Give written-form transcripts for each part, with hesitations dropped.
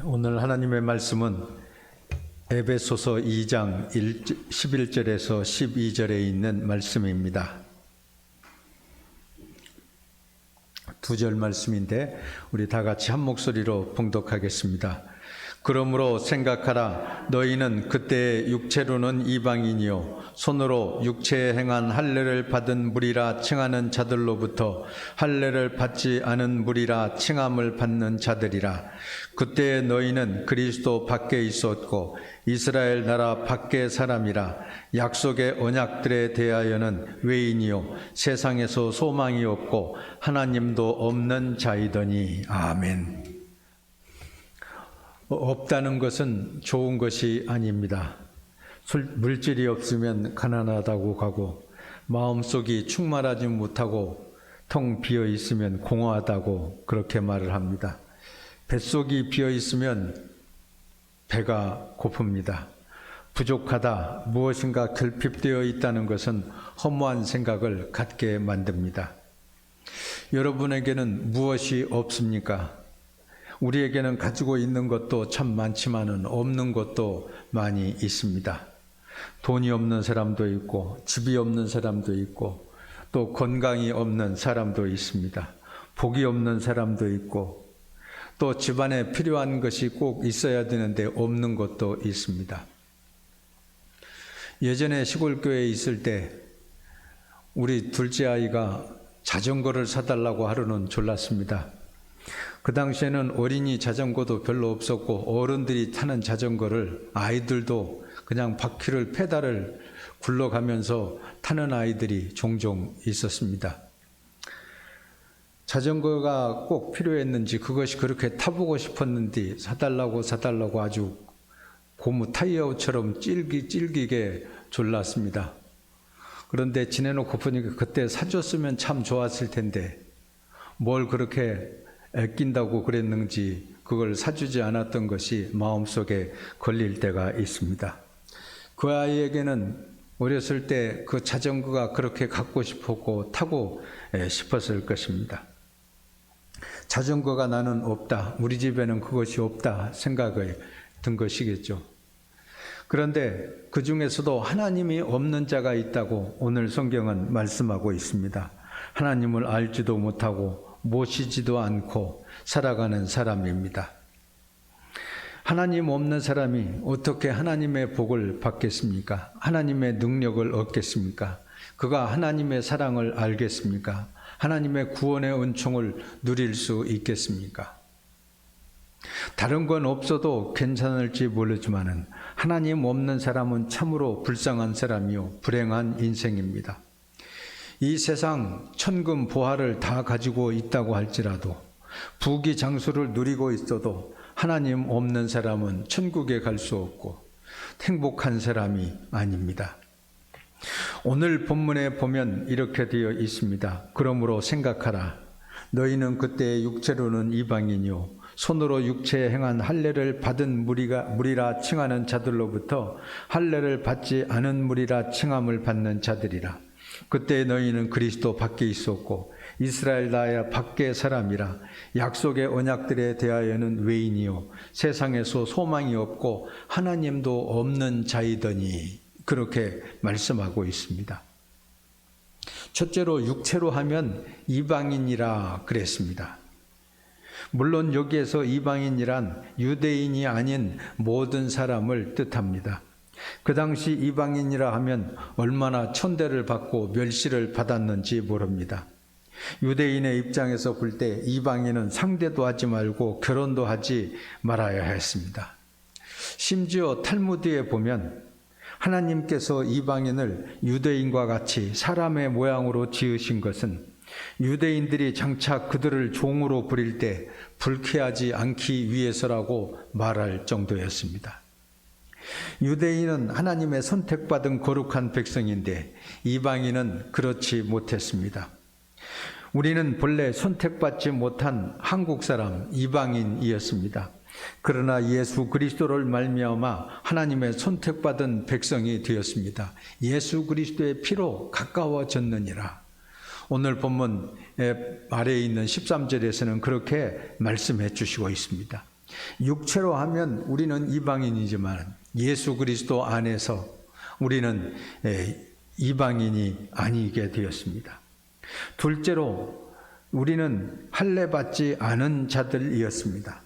오늘 하나님의 말씀은 에베소서 2장 11절에서 12절에 있는 말씀입니다. 두 절 말씀인데 우리 다 같이 한 목소리로 봉독하겠습니다. 그러므로 생각하라. 너희는 그때 육체로는 이방인이요 손으로 육체에 행한 할례를 받은 무리라 칭하는 자들로부터 할례를 받지 않은 무리라 칭함을 받는 자들이라. 그때 너희는 그리스도 밖에 있었고 이스라엘 나라 밖의 사람이라. 약속의 언약들에 대하여는 외인이요 세상에서 소망이 없고 하나님도 없는 자이더니. 아멘. 없다는 것은 좋은 것이 아닙니다. 물질이 없으면 가난하다고 가고, 마음속이 충만하지 못하고 텅 비어 있으면 공허하다고 그렇게 말을 합니다. 뱃속이 비어 있으면 배가 고픕니다. 부족하다, 무엇인가 결핍되어 있다는 것은 허무한 생각을 갖게 만듭니다. 여러분에게는 무엇이 없습니까? 우리에게는 가지고 있는 것도 참 많지만은 없는 것도 많이 있습니다. 돈이 없는 사람도 있고, 집이 없는 사람도 있고, 또 건강이 없는 사람도 있습니다. 복이 없는 사람도 있고, 또 집안에 필요한 것이 꼭 있어야 되는데 없는 것도 있습니다. 예전에 시골교회에 있을 때 우리 둘째 아이가 자전거를 사달라고 하루는 졸랐습니다. 그 당시에는 어린이 자전거도 별로 없었고 어른들이 타는 자전거를 아이들도 그냥 바퀴를 페달을 굴러가면서 타는 아이들이 종종 있었습니다. 자전거가 꼭 필요했는지 그것이 그렇게 타보고 싶었는지 사달라고 아주 고무 타이어처럼 찔기게 졸랐습니다. 그런데 지내놓고 보니까 그때 사줬으면 참 좋았을 텐데 뭘 그렇게 아낀다고 그랬는지 그걸 사주지 않았던 것이 마음속에 걸릴 때가 있습니다. 그 아이에게는 어렸을 때 그 자전거가 그렇게 갖고 싶었고 타고 싶었을 것입니다. 자전거가 나는 없다, 우리 집에는 그것이 없다 생각이 든 것이겠죠. 그런데 그 중에서도 하나님이 없는 자가 있다고 오늘 성경은 말씀하고 있습니다. 하나님을 알지도 못하고 모시지도 않고 살아가는 사람입니다. 하나님 없는 사람이 어떻게 하나님의 복을 받겠습니까? 하나님의 능력을 얻겠습니까? 그가 하나님의 사랑을 알겠습니까? 하나님의 구원의 은총을 누릴 수 있겠습니까? 다른 건 없어도 괜찮을지 모르지만은 하나님 없는 사람은 참으로 불쌍한 사람이요 불행한 인생입니다. 이 세상 천금 보화를 다 가지고 있다고 할지라도 부귀 장수를 누리고 있어도 하나님 없는 사람은 천국에 갈 수 없고 행복한 사람이 아닙니다. 오늘 본문에 보면 이렇게 되어 있습니다. 그러므로 생각하라. 너희는 그때 육체로는 이방인이요 손으로 육체에 행한 할례를 받은 무리라 칭하는 자들로부터 할례를 받지 않은 무리라 칭함을 받는 자들이라. 그때 너희는 그리스도 밖에 있었고 이스라엘 나라 밖의 사람이라. 약속의 언약들에 대하여는 외인이요 세상에서 소망이 없고 하나님도 없는 자이더니. 그렇게 말씀하고 있습니다. 첫째로 육체로 하면 이방인이라 그랬습니다. 물론 여기에서 이방인이란 유대인이 아닌 모든 사람을 뜻합니다. 그 당시 이방인이라 하면 얼마나 천대를 받고 멸시를 받았는지 모릅니다. 유대인의 입장에서 볼 때 이방인은 상대도 하지 말고 결혼도 하지 말아야 했습니다. 심지어 탈무드에 보면 하나님께서 이방인을 유대인과 같이 사람의 모양으로 지으신 것은 유대인들이 장차 그들을 종으로 부릴 때 불쾌하지 않기 위해서라고 말할 정도였습니다. 유대인은 하나님의 선택받은 거룩한 백성인데 이방인은 그렇지 못했습니다. 우리는 본래 선택받지 못한 한국 사람 이방인이었습니다. 그러나 예수 그리스도를 말미암아 하나님의 선택받은 백성이 되었습니다. 예수 그리스도의 피로 가까워졌느니라. 오늘 본문 아래에 있는 13절에서는 그렇게 말씀해 주시고 있습니다. 육체로 하면 우리는 이방인이지만 예수 그리스도 안에서 우리는 이방인이 아니게 되었습니다. 둘째로 우리는 할례받지 않은 자들이었습니다.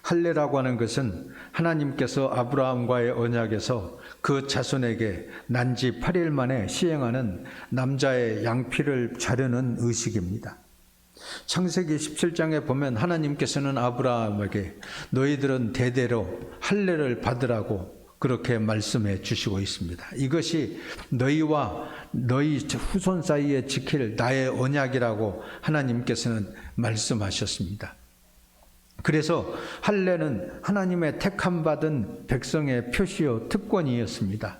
할례라고 하는 것은 하나님께서 아브라함과의 언약에서 그 자손에게 난지 8일 만에 시행하는 남자의 양피를 자르는 의식입니다. 창세기 17장에 보면 하나님께서는 아브라함에게 너희들은 대대로 할례를 받으라고 그렇게 말씀해 주시고 있습니다. 이것이 너희와 너희 후손 사이에 지킬 나의 언약이라고 하나님께서는 말씀하셨습니다. 그래서 할례는 하나님의 택함받은 백성의 표시요 특권이었습니다.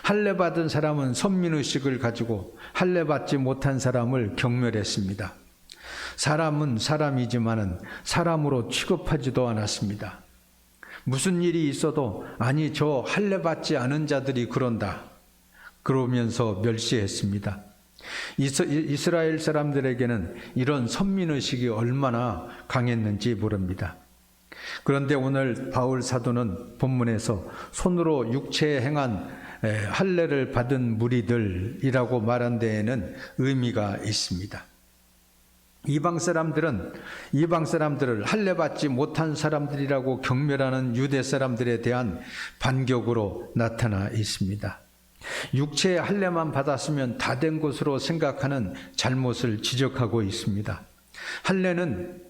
할례 받은 사람은 선민의식을 가지고 할례 받지 못한 사람을 경멸했습니다. 사람은 사람이지만은 사람으로 취급하지도 않았습니다. 무슨 일이 있어도 아니 저 할례 받지 않은 자들이 그런다 그러면서 멸시했습니다. 이스라엘 사람들에게는 이런 선민의식이 얼마나 강했는지 모릅니다. 그런데 오늘 바울 사도는 본문에서 손으로 육체에 행한 할례를 받은 무리들이라고 말한 데에는 의미가 있습니다. 이방 사람들을 할례 받지 못한 사람들이라고 경멸하는 유대 사람들에 대한 반격으로 나타나 있습니다. 육체의 할례만 받았으면 다 된 것으로 생각하는 잘못을 지적하고 있습니다. 할례는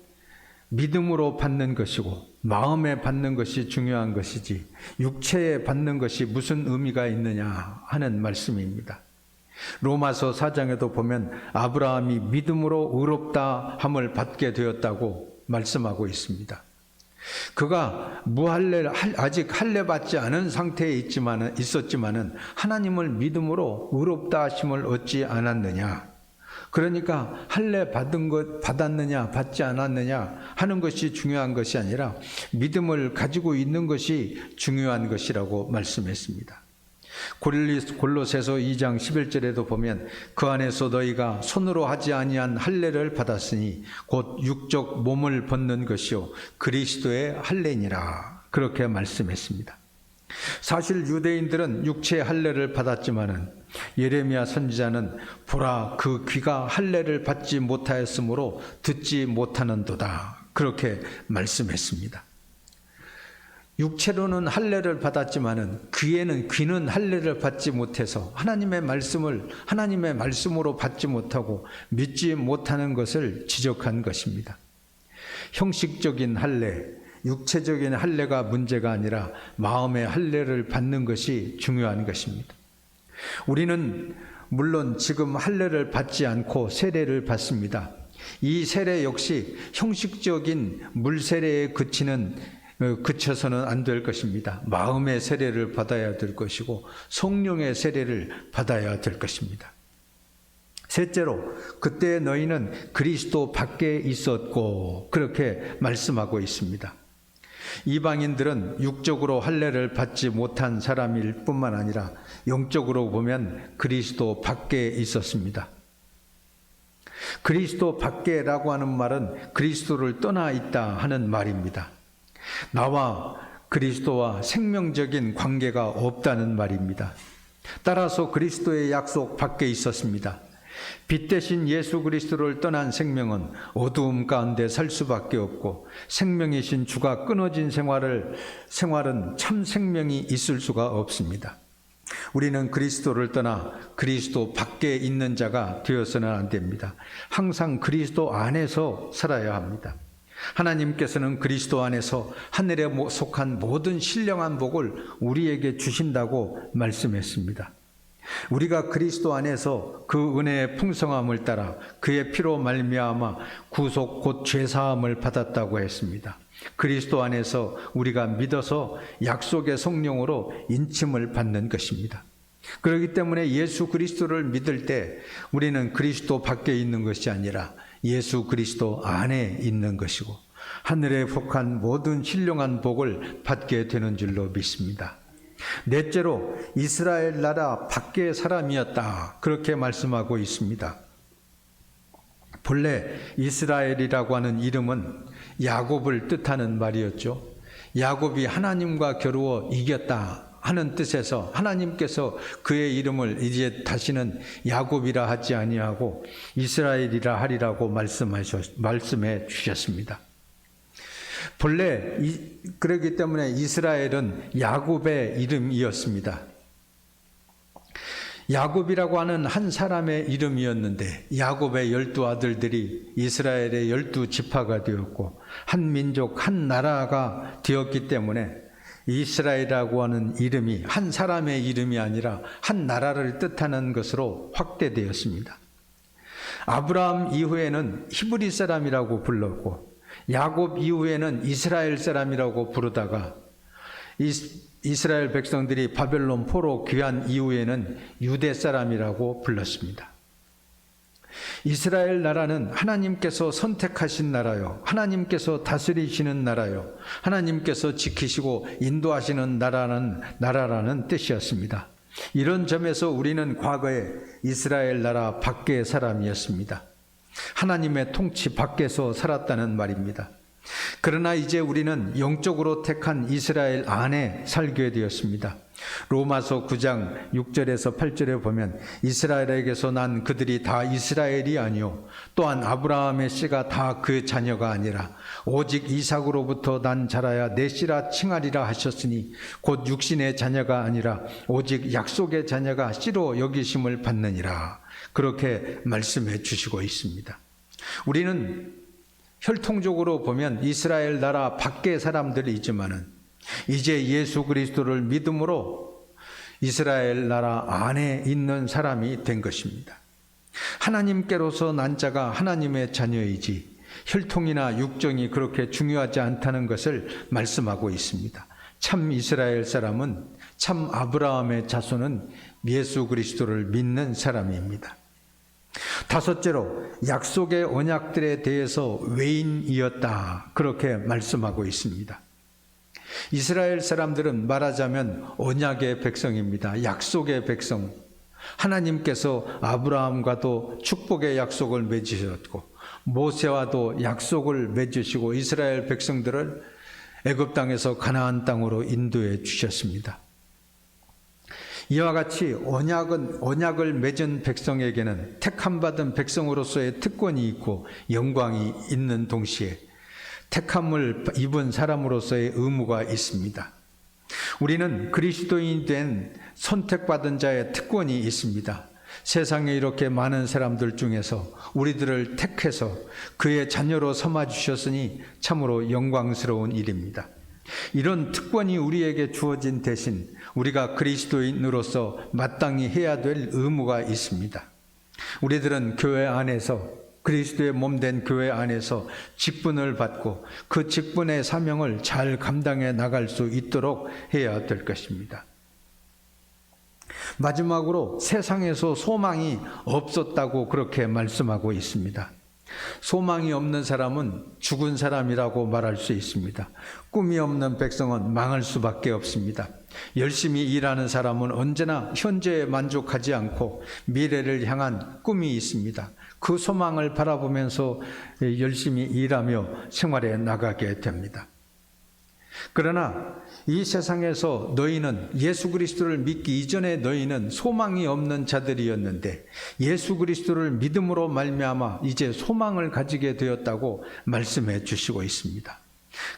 믿음으로 받는 것이고 마음에 받는 것이 중요한 것이지 육체에 받는 것이 무슨 의미가 있느냐 하는 말씀입니다. 로마서 4장에도 보면 아브라함이 믿음으로 의롭다 함을 받게 되었다고 말씀하고 있습니다. 그가 아직 할례 받지 않은 상태에 있었지만은 하나님을 믿음으로 의롭다 하심을 얻지 않았느냐. 그러니까 할례 받았느냐 받지 않았느냐 하는 것이 중요한 것이 아니라 믿음을 가지고 있는 것이 중요한 것이라고 말씀했습니다. 골로새서 2장 11절에도 보면 그 안에서 너희가 손으로 하지 아니한 할례를 받았으니 곧 육적 몸을 벗는 것이요 그리스도의 할례니라 그렇게 말씀했습니다. 사실 유대인들은 육체의 할례를 받았지만은 예레미야 선지자는 보라 그 귀가 할례를 받지 못하였으므로 듣지 못하는도다 그렇게 말씀했습니다. 육체로는 할례를 받았지만은 귀는 할례를 받지 못해서 하나님의 말씀으로 받지 못하고 믿지 못하는 것을 지적한 것입니다. 형식적인 할례, 육체적인 할례가 문제가 아니라 마음의 할례를 받는 것이 중요한 것입니다. 우리는 물론 지금 할례를 받지 않고 세례를 받습니다. 이 세례 역시 형식적인 물세례에 그쳐서는 안 될 것입니다. 마음의 세례를 받아야 될 것이고 성령의 세례를 받아야 될 것입니다. 셋째로 그때 너희는 그리스도 밖에 있었고 그렇게 말씀하고 있습니다. 이방인들은 육적으로 할례를 받지 못한 사람일 뿐만 아니라 영적으로 보면 그리스도 밖에 있었습니다. 그리스도 밖에라고 하는 말은 그리스도를 떠나 있다 하는 말입니다. 나와 그리스도와 생명적인 관계가 없다는 말입니다. 따라서 그리스도의 약속 밖에 있었습니다. 빛 대신 예수 그리스도를 떠난 생명은 어두움 가운데 살 수밖에 없고 생명이신 주가 끊어진 생활은 참 생명이 있을 수가 없습니다. 우리는 그리스도를 떠나 그리스도 밖에 있는 자가 되어서는 안 됩니다. 항상 그리스도 안에서 살아야 합니다. 하나님께서는 그리스도 안에서 하늘에 속한 모든 신령한 복을 우리에게 주신다고 말씀했습니다. 우리가 그리스도 안에서 그 은혜의 풍성함을 따라 그의 피로 말미암아 구속 곧 죄사함을 받았다고 했습니다. 그리스도 안에서 우리가 믿어서 약속의 성령으로 인침을 받는 것입니다. 그렇기 때문에 예수 그리스도를 믿을 때 우리는 그리스도 밖에 있는 것이 아니라 예수 그리스도 안에 있는 것이고 하늘에 속한 모든 신령한 복을 받게 되는 줄로 믿습니다. 넷째로 이스라엘 나라 밖의 사람이었다 그렇게 말씀하고 있습니다. 본래 이스라엘이라고 하는 이름은 야곱을 뜻하는 말이었죠. 야곱이 하나님과 겨루어 이겼다 하는 뜻에서 하나님께서 그의 이름을 이제 다시는 야곱이라 하지 아니하고 이스라엘이라 하리라고 말씀해 주셨습니다. 본래 그렇기 때문에 이스라엘은 야곱의 이름이었습니다. 야곱이라고 하는 한 사람의 이름이었는데 야곱의 12아들들이 이스라엘의 12지파가 되었고 한 민족, 한 나라가 되었기 때문에 이스라엘이라고 하는 이름이 한 사람의 이름이 아니라 한 나라를 뜻하는 것으로 확대되었습니다. 아브라함 이후에는 히브리 사람이라고 불렀고 야곱 이후에는 이스라엘 사람이라고 부르다가 이스라엘 백성들이 바벨론 포로 귀환 이후에는 유대 사람이라고 불렀습니다. 이스라엘 나라는 하나님께서 선택하신 나라요, 하나님께서 다스리시는 나라요, 하나님께서 지키시고 인도하시는 나라라는 뜻이었습니다. 이런 점에서 우리는 과거에 이스라엘 나라 밖의 사람이었습니다. 하나님의 통치 밖에서 살았다는 말입니다. 그러나 이제 우리는 영적으로 택한 이스라엘 안에 살게 되었습니다. 로마서 9장 6절에서 8절에 보면 이스라엘에게서 난 그들이 다 이스라엘이 아니요 또한 아브라함의 씨가 다 그 자녀가 아니라 오직 이삭으로부터 난 자라야 내 씨라 칭하리라 하셨으니 곧 육신의 자녀가 아니라 오직 약속의 자녀가 씨로 여기심을 받느니라. 그렇게 말씀해 주시고 있습니다. 우리는 혈통적으로 보면 이스라엘 나라 밖의 사람들이지만은 이제 예수 그리스도를 믿음으로 이스라엘 나라 안에 있는 사람이 된 것입니다. 하나님께로서 난 자가 하나님의 자녀이지 혈통이나 육정이 그렇게 중요하지 않다는 것을 말씀하고 있습니다. 참 이스라엘 사람은, 참 아브라함의 자손은 예수 그리스도를 믿는 사람입니다. 다섯째로 약속의 언약들에 대해서 외인이었다, 그렇게 말씀하고 있습니다. 이스라엘 사람들은 말하자면 언약의 백성입니다. 약속의 백성. 하나님께서 아브라함과도 축복의 약속을 맺으셨고 모세와도 약속을 맺으시고 이스라엘 백성들을 애굽 땅에서 가나안 땅으로 인도해 주셨습니다. 이와 같이 언약을 맺은 백성에게는 택함받은 백성으로서의 특권이 있고 영광이 있는 동시에 택함을 입은 사람으로서의 의무가 있습니다. 우리는 그리스도인이 된 선택받은 자의 특권이 있습니다. 세상에 이렇게 많은 사람들 중에서 우리들을 택해서 그의 자녀로 삼아 주셨으니 참으로 영광스러운 일입니다. 이런 특권이 우리에게 주어진 대신 우리가 그리스도인으로서 마땅히 해야 될 의무가 있습니다. 우리들은 교회 안에서, 그리스도의 몸된 교회 안에서 직분을 받고 그 직분의 사명을 잘 감당해 나갈 수 있도록 해야 될 것입니다. 마지막으로 세상에서 소망이 없었다고 그렇게 말씀하고 있습니다. 소망이 없는 사람은 죽은 사람이라고 말할 수 있습니다. 꿈이 없는 백성은 망할 수밖에 없습니다. 열심히 일하는 사람은 언제나 현재에 만족하지 않고 미래를 향한 꿈이 있습니다. 그 소망을 바라보면서 열심히 일하며 생활해 나가게 됩니다. 그러나 이 세상에서 너희는 예수 그리스도를 믿기 이전에 너희는 소망이 없는 자들이었는데 예수 그리스도를 믿음으로 말미암아 이제 소망을 가지게 되었다고 말씀해 주시고 있습니다.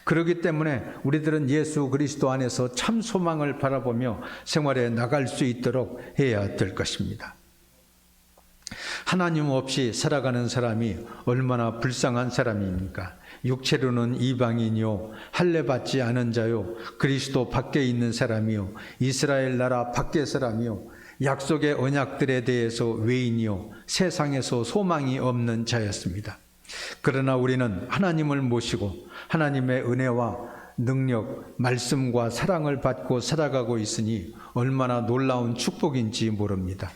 그렇기 때문에 우리들은 예수 그리스도 안에서 참 소망을 바라보며 생활해 나갈 수 있도록 해야 될 것입니다. 하나님 없이 살아가는 사람이 얼마나 불쌍한 사람입니까? 육체로는 이방인이요 할례받지 않은 자요 그리스도 밖에 있는 사람이요 이스라엘 나라 밖의 사람이요 약속의 언약들에 대해서 외인이요 세상에서 소망이 없는 자였습니다. 그러나 우리는 하나님을 모시고 하나님의 은혜와 능력, 말씀과 사랑을 받고 살아가고 있으니 얼마나 놀라운 축복인지 모릅니다.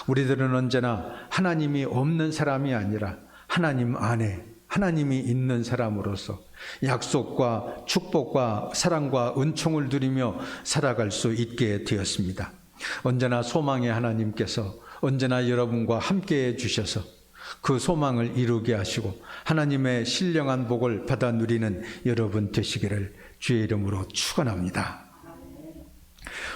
우리들은 언제나 하나님이 없는 사람이 아니라 하나님 안에 하나님이 있는 사람으로서 약속과 축복과 사랑과 은총을 누리며 살아갈 수 있게 되었습니다. 언제나 소망의 하나님께서 언제나 여러분과 함께해 주셔서 그 소망을 이루게 하시고 하나님의 신령한 복을 받아 누리는 여러분 되시기를 주의 이름으로 축원합니다.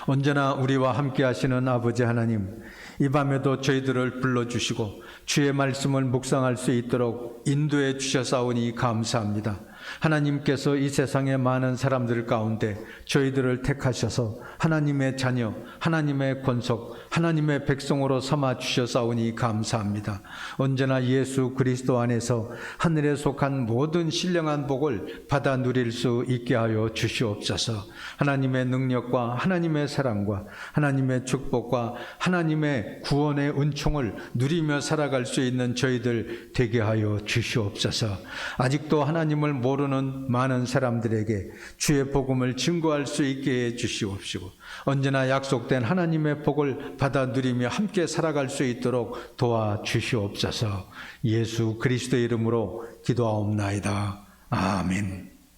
언제나 우리와 함께 하시는 아버지 하나님, 이 밤에도 저희들을 불러주시고 주의 말씀을 묵상할 수 있도록 인도해 주셔사오니 감사합니다. 하나님께서 이 세상의 많은 사람들 가운데 저희들을 택하셔서 하나님의 자녀, 하나님의 권속, 하나님의 백성으로 삼아 주셔사오니 감사합니다. 언제나 예수 그리스도 안에서 하늘에 속한 모든 신령한 복을 받아 누릴 수 있게 하여 주시옵소서. 하나님의 능력과 하나님의 사랑과 하나님의 축복과 하나님의 구원의 은총을 누리며 살아갈 수 있는 저희들 되게 하여 주시옵소서. 아직도 하나님을 모르는 많은 사람들에게 주의 복음을 증거할 수 있게 해 주시옵시고 언제나 약속된 하나님의 복을 받아 누리며 함께 살아갈 수 있도록 도와주시옵소서. 예수 그리스도의 이름으로 기도하옵나이다. 아멘.